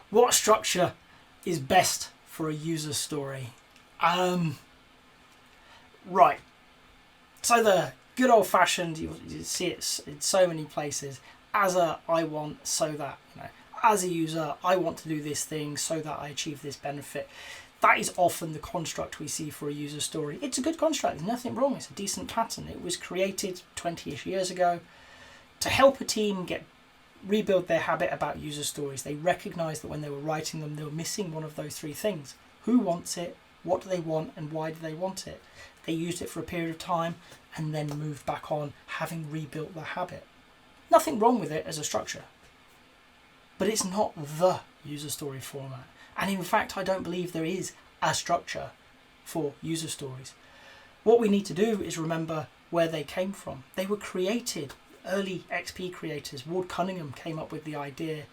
What structure is best for a user story? Right. So the good old fashioned, you see it in so many places, as a I want so that, as a user, I want to do this thing so that I achieve this benefit. That is often the construct we see for a user story. It's a good construct, there's nothing wrong, it's a decent pattern. It was created 20-ish years ago to help a team rebuild their habit about user stories. They recognised that when they were writing them, they were missing one of those three things. Who wants it? What do they want? And why do they want it? They used it for a period of time and then moved back on, having rebuilt the habit. Nothing wrong with it as a structure, but it's not the user story format. And in fact, I don't believe there is a structure for user stories. What we need to do is remember where they came from. They were created, early XP creators, Ward Cunningham came up with the idea,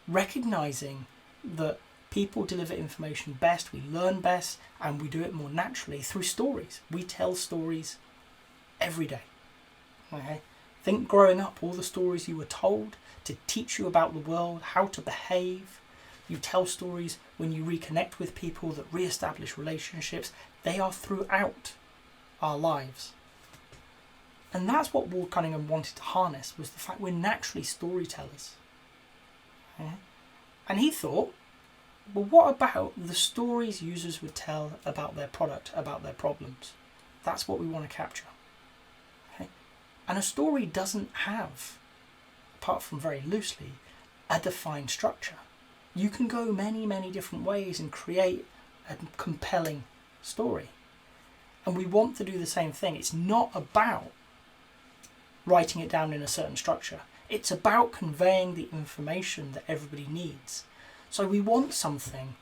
recognizing that people deliver information best, we learn best, and we do it more naturally through stories. We tell stories every day. Okay? Think growing up, all the stories you were told to teach you about the world, how to behave. You tell stories when you reconnect with people that re-establish relationships. They are throughout our lives. And that's what Ward Cunningham wanted to harness, was the fact we're naturally storytellers. Okay? And he thought, well, what about the stories users would tell about their product, about their problems? That's what we want to capture. Okay? And a story doesn't have, apart from very loosely, a defined structure. You can go many, many different ways and create a compelling story. And we want to do the same thing. It's not about writing it down in a certain structure. It's about conveying the information that everybody needs. So we want something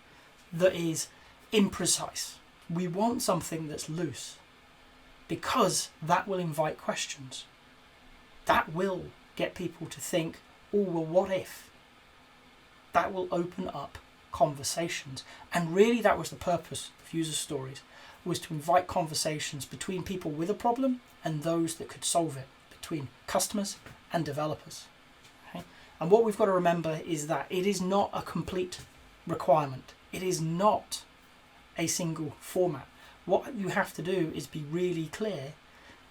that is imprecise. We want something that's loose, because that will invite questions. That will get people to think, oh, well, what if? That will open up conversations. And really that was the purpose of user stories, was to invite conversations between people with a problem and those that could solve it, between customers and developers. Okay? And what we've got to remember is that it is not a complete requirement. It is not a single format. What you have to do is be really clear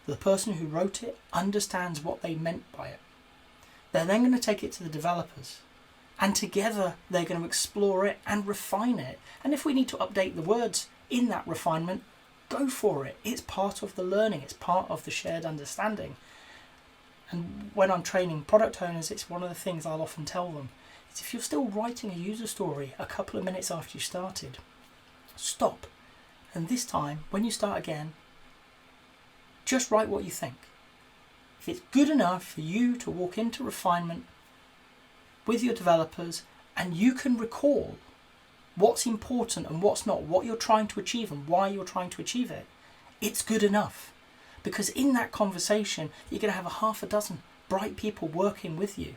the person who wrote it understands what they meant by it. They're then going to take it to the developers, and together they're going to explore it and refine it. And if we need to update the words in that refinement, go for it. It's part of the learning. It's part of the shared understanding. And when I'm training product owners, it's one of the things I'll often tell them. Is if you're still writing a user story a couple of minutes after you started, stop. And this time, when you start again, just write what you think. If it's good enough for you to walk into refinement with your developers and you can recall what's important and what's not, what you're trying to achieve and why you're trying to achieve it, it's good enough. Because in that conversation, you're going to have a half a dozen bright people working with you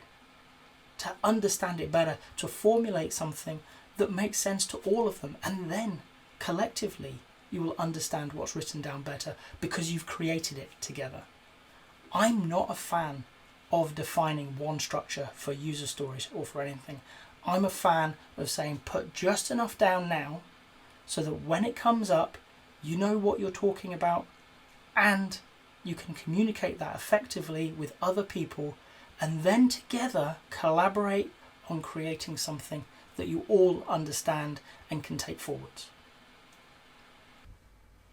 to understand it better, to formulate something that makes sense to all of them. And then collectively, you will understand what's written down better because you've created it together. I'm not a fan of defining one structure for user stories or for anything. I'm a fan of saying put just enough down now so that when it comes up, you know what you're talking about and you can communicate that effectively with other people, and then together collaborate on creating something that you all understand and can take forwards.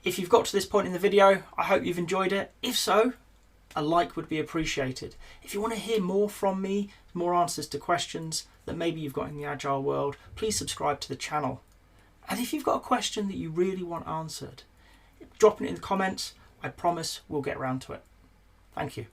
If you've got to this point in the video, I hope you've enjoyed it. If so, a like would be appreciated. If you want to hear more from me, more answers to questions that maybe you've got in the Agile world, please subscribe to the channel. And if you've got a question that you really want answered, drop it in the comments. I promise we'll get around to it. Thank you.